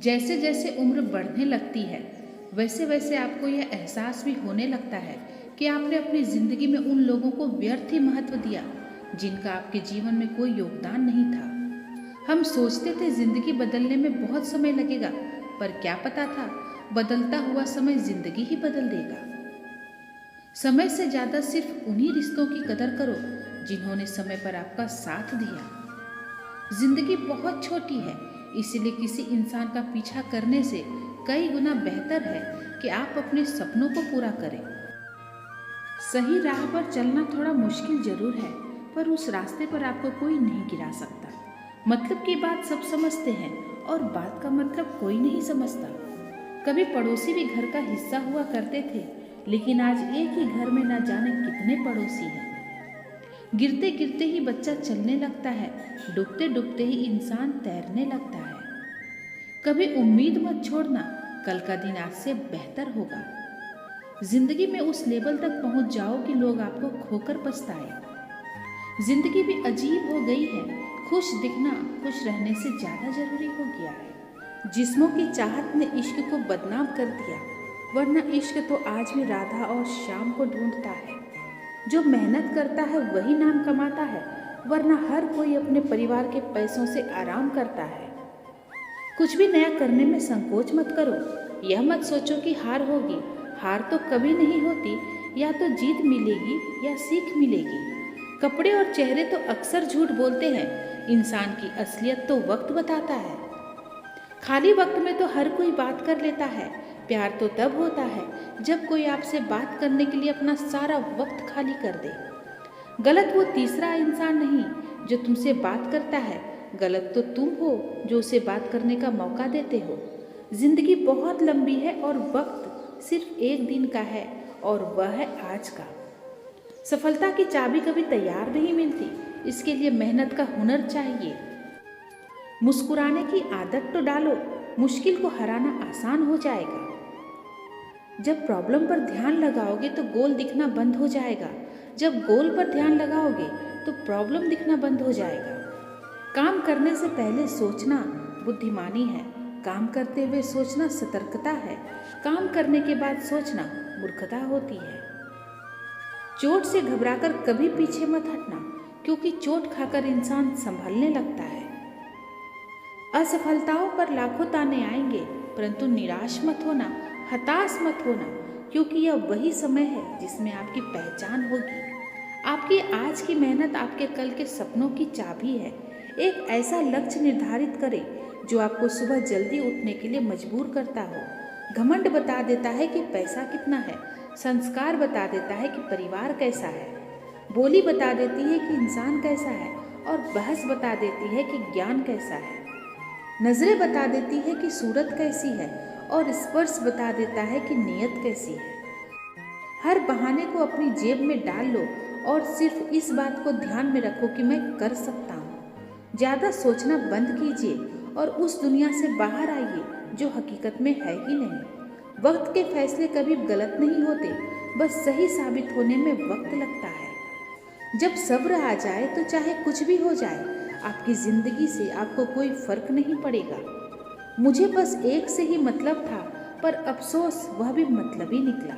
जैसे जैसे उम्र बढ़ने लगती है वैसे वैसे आपको यह एहसास भी होने लगता है कि आपने अपनी ज़िंदगी में उन लोगों को व्यर्थ ही महत्व दिया जिनका आपके जीवन में कोई योगदान नहीं था। हम सोचते थे ज़िंदगी बदलने में बहुत समय लगेगा, पर क्या पता था बदलता हुआ समय ज़िंदगी ही बदल देगा। समय से ज़्यादा सिर्फ उन्हीं रिश्तों की कदर करो जिन्होंने समय पर आपका साथ दिया। जिंदगी बहुत छोटी है, इसलिए किसी इंसान का पीछा करने से कई गुना बेहतर है कि आप अपने सपनों को पूरा करें। सही राह पर चलना थोड़ा मुश्किल जरूर है, पर उस रास्ते पर आपको कोई नहीं गिरा सकता। मतलब की बात सब समझते हैं और बात का मतलब कोई नहीं समझता। कभी पड़ोसी भी घर का हिस्सा हुआ करते थे, लेकिन आज एक ही घर में न जाने कितने पड़ोसी हैं। गिरते गिरते ही बच्चा चलने लगता है, डूबते डूबते ही इंसान तैरने लगता है। कभी उम्मीद मत छोड़ना, कल का दिन आज से बेहतर होगा। जिंदगी में उस लेवल तक पहुंच जाओ कि लोग आपको खोकर पछताए। जिंदगी भी अजीब हो गई है, खुश दिखना खुश रहने से ज्यादा जरूरी हो गया है। जिस्मों की चाहत ने इश्क को बदनाम कर दिया, वरना इश्क तो आज भी राधा और श्याम को ढूंढता है। जो मेहनत करता है वही नाम कमाता है, वरना हर कोई अपने परिवार के पैसों से आराम करता है। कुछ भी नया करने में संकोच मत करो। यह मत सोचो कि हार होगी, हार तो कभी नहीं होती। या तो जीत मिलेगी या सीख मिलेगी। कपड़े और चेहरे तो अक्सर झूठ बोलते हैं, इंसान की असलियत तो वक्त बताता है। खाली वक्त में तो हर कोई बात कर लेता है, प्यार तो तब होता है जब कोई आपसे बात करने के लिए अपना सारा वक्त खाली कर दे। गलत वो तीसरा इंसान नहीं जो तुमसे बात करता है, गलत तो तुम हो जो उसे बात करने का मौका देते हो। जिंदगी बहुत लंबी है और वक्त सिर्फ एक दिन का है, और वह है आज का। सफलता की चाबी कभी तैयार नहीं मिलती, इसके लिए मेहनत का हुनर चाहिए। मुस्कुराने की आदत तो डालो, मुश्किल को हराना आसान हो जाएगा। जब प्रॉब्लम पर ध्यान लगाओगे तो गोल दिखना बंद हो जाएगा, जब गोल पर ध्यान लगाओगे तो प्रॉब्लम दिखना बंद हो जाएगा। काम करने से पहले सोचना बुद्धिमानी है, काम करते हुए सोचना सतर्कता है, काम करने के बाद सोचना मूर्खता होती है। चोट से घबराकर कभी पीछे मत हटना, क्योंकि चोट खाकर इंसान संभलने लगता है। असफलताओं पर लाखों ताने आएंगे, परंतु निराश मत होना, हताश मत होना, क्योंकि यह वही समय है जिसमें आपकी पहचान होगी। आपकी आज की मेहनत आपके कल के सपनों की चाबी है। एक ऐसा लक्ष्य निर्धारित करें जो आपको सुबह जल्दी उठने के लिए मजबूर करता हो। घमंड बता देता है कि पैसा कितना है, संस्कार बता देता है कि परिवार कैसा है, बोली बता देती है कि इंसान कैसा है, और बहस बता देती है कि ज्ञान कैसा है। नजरें बता देती है कि सूरत कैसी है, और स्पर्श बता देता है कि नीयत कैसी है। हर बहाने को अपनी जेब में डाल लो और सिर्फ इस बात को ध्यान में रखो कि मैं कर सकता हूँ। ज़्यादा सोचना बंद कीजिए और उस दुनिया से बाहर आइए जो हकीकत में है ही नहीं। वक्त के फैसले कभी गलत नहीं होते, बस सही साबित होने में वक्त लगता है। जब सब्र आ जाए तो चाहे कुछ भी हो जाए, आपकी ज़िंदगी से आपको कोई फर्क नहीं पड़ेगा। मुझे बस एक से ही मतलब था, पर अफसोस वह भी मतलबी निकला।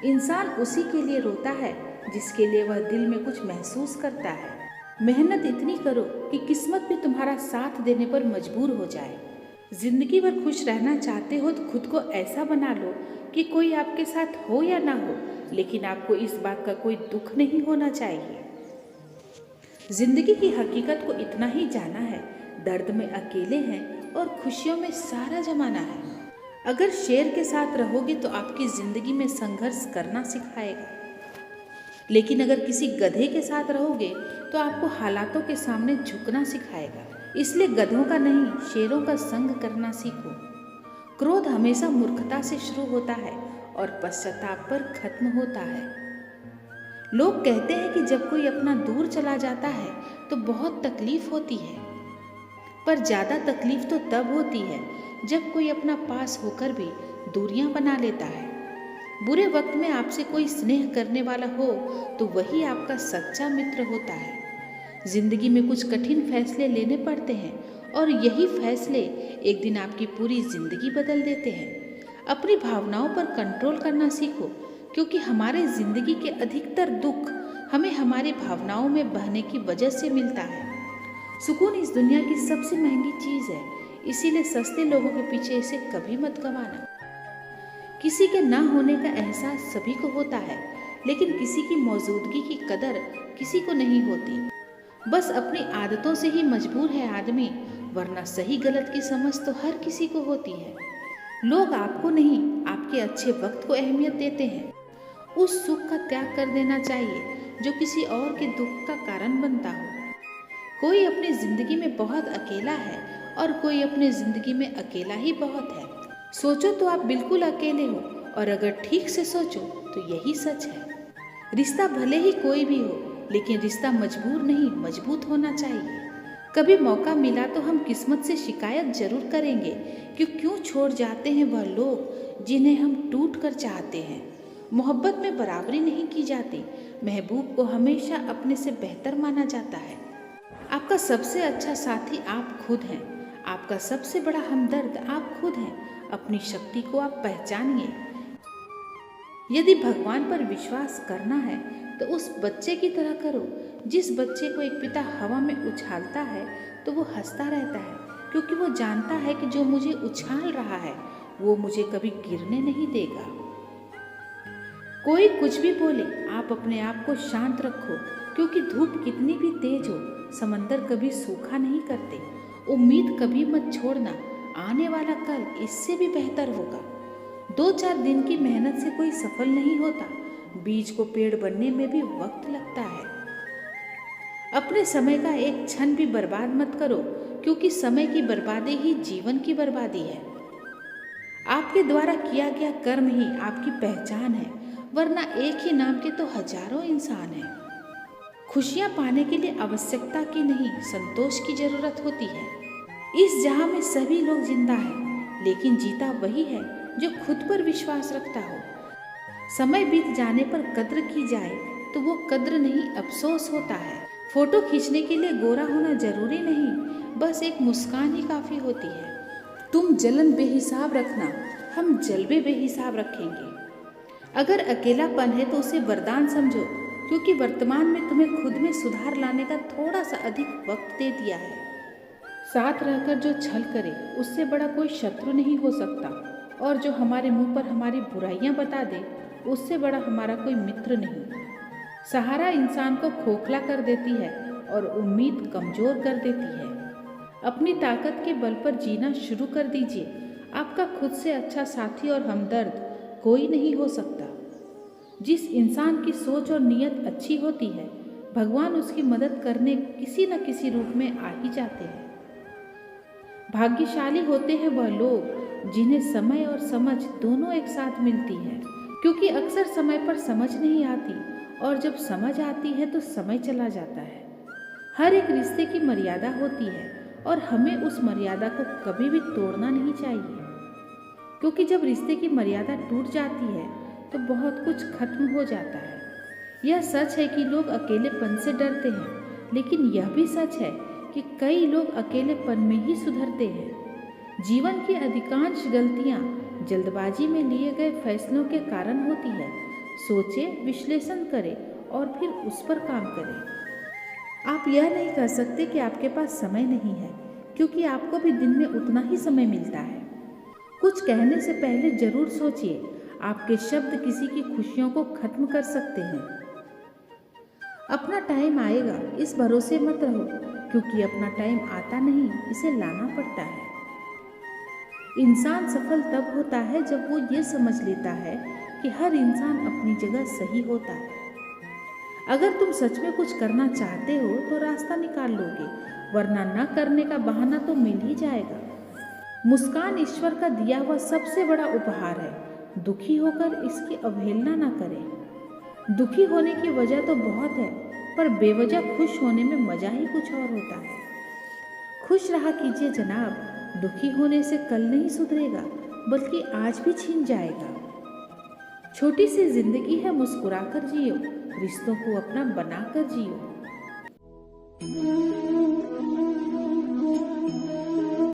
इंसान उसी के लिए रोता है जिसके लिए वह दिल में कुछ महसूस करता है। मेहनत इतनी करो कि किस्मत भी तुम्हारा साथ देने पर मजबूर हो जाए। जिंदगी भर खुश रहना चाहते हो तो खुद को ऐसा बना लो कि कोई आपके साथ हो या ना हो, लेकिन आपको इस बात का कोई दुख नहीं होना चाहिए। जिंदगी की हकीकत को इतना ही जाना है, दर्द में अकेले हैं और खुशियों में सारा जमाना है। अगर शेर के साथ रहोगे तो आपकी जिंदगी में संघर्ष करना सिखाएगा, लेकिन अगर किसी गधे के साथ रहोगे तो आपको हालातों के सामने झुकना सिखाएगा। इसलिए गधों का नहीं, शेरों का संग करना सीखो। क्रोध हमेशा मूर्खता से शुरू होता है और पश्चाताप पर खत्म होता है। लोग कहते हैं कि जब कोई अपना दूर चला जाता है तो बहुत तकलीफ होती है, पर ज़्यादा तकलीफ तो तब होती है जब कोई अपना पास होकर भी दूरियां बना लेता है। बुरे वक्त में आपसे कोई स्नेह करने वाला हो तो वही आपका सच्चा मित्र होता है। जिंदगी में कुछ कठिन फैसले लेने पड़ते हैं और यही फैसले एक दिन आपकी पूरी जिंदगी बदल देते हैं। अपनी भावनाओं पर कंट्रोल करना सीखो, क्योंकि हमारे जिंदगी के अधिकतर दुख हमें हमारी भावनाओं में बहने की वजह से मिलता है। सुकून इस दुनिया की सबसे महंगी चीज़ है, इसीलिए सस्ते लोगों के पीछे इसे कभी मत गंवाना। किसी के ना होने का एहसास सभी को होता है, लेकिन किसी की मौजूदगी की कदर किसी को नहीं होती। बस अपनी आदतों से ही मजबूर है आदमी, वरना सही गलत की समझ तो हर किसी को होती है। लोग आपको नहीं, आपके अच्छे वक्त को अहमियत देते हैं। उस सुख का त्याग कर देना चाहिए जो किसी और के दुख का कारण बनता हो। कोई अपनी जिंदगी में बहुत अकेला है और कोई अपनी जिंदगी में अकेला ही बहुत है। सोचो तो आप बिल्कुल अकेले हो, और अगर ठीक से सोचो तो यही सच है। रिश्ता भले ही कोई भी हो, लेकिन रिश्ता मजबूर नहीं, मजबूत होना चाहिए। कभी मौका मिला तो हम किस्मत से शिकायत जरूर करेंगे कि क्यों छोड़ जाते हैं वह लोग जिन्हें हम टूट कर चाहते हैं। मोहब्बत में बराबरी नहीं की जाती, महबूब को हमेशा अपने से बेहतर माना जाता है। आपका सबसे अच्छा साथी आप खुद हैं, आपका सबसे बड़ा हमदर्द आप खुद हैं। अपनी शक्ति को आप पहचानिए। यदि भगवान पर विश्वास करना है तो उस बच्चे की तरह करो। जिस बच्चे को एक पिता हवा में उछालता है तो वो हंसता रहता है, क्योंकि वो जानता है कि जो मुझे उछाल रहा है वो मुझे कभी गिरने नहीं देगा। कोई कुछ भी बोले, आप अपने आप को शांत रखो, क्योंकि धूप कितनी भी तेज हो, समंदर कभी सूखा नहीं करते। उम्मीद कभी मत छोड़ना, आने वाला कल इससे भी बेहतर होगा। 2-4 दिन की मेहनत से कोई सफल नहीं होता, बीज को पेड़ बनने में भी वक्त लगता है। अपने समय का एक क्षण भी बर्बाद मत करो, क्योंकि समय की बर्बादी ही जीवन की बर्बादी है। आपके द्वारा किया गया कर्म ही आपकी पहचान है, वरना एक ही नाम के तो हजारों इंसान हैं। खुशियाँ पाने के लिए आवश्यकता की नहीं, संतोष की जरूरत होती है। इस जहां में सभी लोग जिंदा हैं, लेकिन जीता वही है जो खुद पर विश्वास रखता हो। समय बीत जाने पर कद्र की जाए तो वो कद्र नहीं, अफसोस होता है। फोटो खींचने के लिए गोरा होना जरूरी नहीं, बस एक मुस्कान ही काफी होती है। तुम जलन बेहिसाब रखना, हम जलवे बेहिसाब रखेंगे। अगर अकेलापन है तो उसे वरदान समझो, क्योंकि वर्तमान में तुम्हें खुद में सुधार लाने का थोड़ा सा अधिक वक्त दे दिया है। साथ रहकर जो छल करे उससे बड़ा कोई शत्रु नहीं हो सकता, और जो हमारे मुंह पर हमारी बुराइयां बता दे उससे बड़ा हमारा कोई मित्र नहीं। सहारा इंसान को खोखला कर देती है और उम्मीद कमजोर कर देती है। अपनी ताकत के बल पर जीना शुरू कर दीजिए। आपका खुद से अच्छा साथी और हमदर्द कोई नहीं हो सकता। जिस इंसान की सोच और नीयत अच्छी होती है, भगवान उसकी मदद करने किसी न किसी रूप में आ ही जाते हैं। भाग्यशाली होते हैं वह लोग जिन्हें समय और समझ दोनों एक साथ मिलती है, क्योंकि अक्सर समय पर समझ नहीं आती, और जब समझ आती है तो समय चला जाता है। हर एक रिश्ते की मर्यादा होती है, और हमें उस मर्यादा को कभी भी तोड़ना नहीं चाहिए, क्योंकि जब रिश्ते की मर्यादा टूट जाती है तो बहुत कुछ खत्म हो जाता है। यह सच है कि लोग अकेलेपन से डरते हैं, लेकिन यह भी सच है कि कई लोग अकेलेपन में ही सुधरते हैं। जीवन की अधिकांश गलतियां जल्दबाजी में लिए गए फैसलों के कारण होती है। सोचें, विश्लेषण करें और फिर उस पर काम करें। आप यह नहीं कह सकते कि आपके पास समय नहीं है, क्योंकि आपको भी दिन में उतना ही समय मिलता है। कुछ कहने से पहले जरूर सोचिए, आपके शब्द किसी की खुशियों को खत्म कर सकते हैं। अपना टाइम आएगा, इस भरोसे मत रहो, क्योंकि अपना टाइम आता नहीं, इसे लाना पड़ता है। इंसान सफल तब होता है जब वो ये समझ लेता है कि हर इंसान अपनी जगह सही होता है। अगर तुम सच में कुछ करना चाहते हो तो रास्ता निकाल लोगे, वरना न करने का बहाना तो मिल ही जाएगा। मुस्कान ईश्वर का दिया हुआ सबसे बड़ा उपहार है। दुखी होकर इसकी अवहेलना न करें। दुखी होने की वजह तो बहुत है, पर बेवजह खुश होने में मजा ही कुछ और होता है। खुश रहा कीजिए जनाब, दुखी होने से कल नहीं सुधरेगा, बल्कि आज भी छीन जाएगा। छोटी सी जिंदगी है, मुस्कुराकर जियो, रिश्तों को अपना बनाकर जियो।